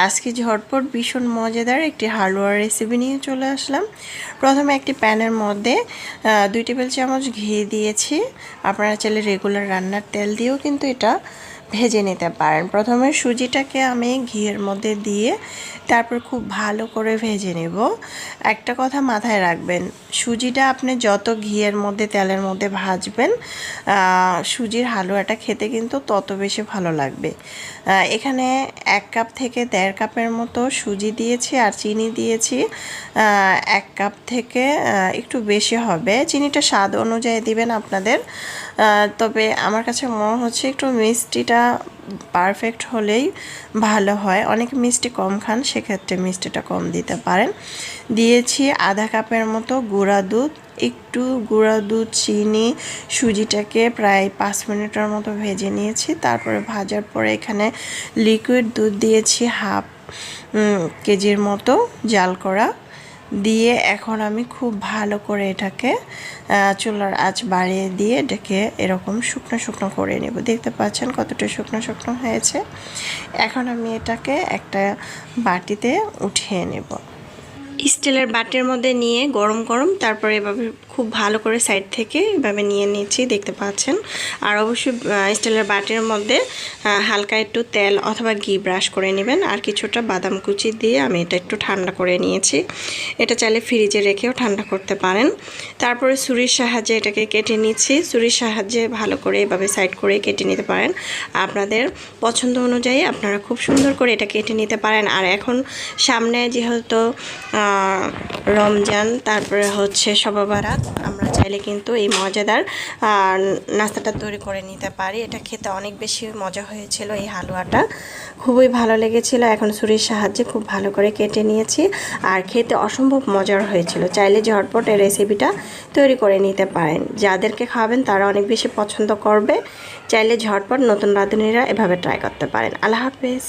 আজকে ঝটপট ভীষণ মজাদার একটি হালুয়ার রেসিপি নিয়ে চলে আসলাম। প্রথমে একটি প্যানের মধ্যে 2 টেবিল চামচ ঘি দিয়েছি। আপনারা চাইলে রেগুলার রান্নার তেল দিয়েও কিন্তু এটা ভেজে নিতে পারেন। প্রথমে সুজিটাকে আমি ঘিয়ের মধ্যে দিয়ে তারপর খুব ভালো করে ভেজে নেব। একটা কথা মাথায় রাখবেন, সুজিটা আপনি যত ঘিয়ের মধ্যে তেলের মধ্যে ভাজবেন সুজির হালুয়াটা খেতে কিন্তু তত বেশি ভালো লাগবে। এখানে 1 কাপ থেকে 1.5 কাপের মতো সুজি দিয়েছি আর চিনি দিয়েছি 1 কাপ থেকে একটু বেশি হবে। চিনিটা স্বাদ অনুযায়ী দিবেন আপনাদের, তবে আমার কাছে মনে হচ্ছে একটু মিষ্টিটা পারফেক্ট হলেই ভালো হয়। অনেকে মিষ্টি কম খান, সেক্ষেত্রে মিষ্টিটা কম দিতে পারেন। দিয়েছি আধা কাপের মতো গুঁড়া দুধ। একটু গুঁড়া দুধ, চিনি, সুজিটাকে প্রায় 5 মিনিটের মতো ভেজে নিয়েছি। তারপরে ভাজার পরে এখানে লিকুইড দুধ দিয়েছি হাফ কেজির মতো জাল করা দিয়ে এখন আমি খুব ভালো করে এটাকে চুলার আঁচ বাড়িয়ে দিয়ে এটাকে এরকম শুকনো শুকনো করে নেব। দেখতে পাচ্ছেন কতটা শুকনো শুকনো হয়েছে। এখন আমি এটাকে একটা বাটিতে উঠিয়ে নেব। স্টিলের বাটির মধ্যে নিয়ে গরম গরম তারপরে এভাবে খুব ভালো করে সাইড থেকে এভাবে নিয়ে নিয়েছি, দেখতে পাচ্ছেন। আর অবশ্যই স্টিলের বাটির মধ্যে হালকা একটু তেল অথবা ঘি ব্রাশ করে নেবেন। আর কিছুটা বাদাম কুচি দিয়ে আমি এটা একটু ঠান্ডা করে নিয়েছি। এটা চাইলে ফ্রিজে রেখেও ঠান্ডা করতে পারেন। তারপরে ছুরির সাহায্যে এটাকে কেটে নিচ্ছি। ছুরির সাহায্যে ভালো করে এভাবে সাইড করে কেটে নিতে পারেন। আপনাদের পছন্দ অনুযায়ী আপনারা খুব সুন্দর করে এটা কেটে নিতে পারেন। আর এখন সামনে যেহেতু রমজান, তারপরে হচ্ছে শবে বারাত, আমরা চাইলে কিন্তু এই মজাদার নাস্তাটা তৈরি করে নিতে পারি। এটা খেতে অনেক বেশি মজা হয়েছিল। এই হালুয়াটা খুবই ভালো লেগেছিল। এখন ছুরির সাহায্যে খুব ভালো করে কেটে নিয়েছি আর খেতে অসম্ভব মজার হয়েছিল। চাইলে ঝটপট এই রেসিপিটা তৈরি করে নিতে পারেন। যাদেরকে খাবেন তারা অনেক বেশি পছন্দ করবে। চাইলে ঝটপট নতুন রাঁধুনিরা এভাবে ট্রাই করতে পারেন। আল্লাহ হাফেজ।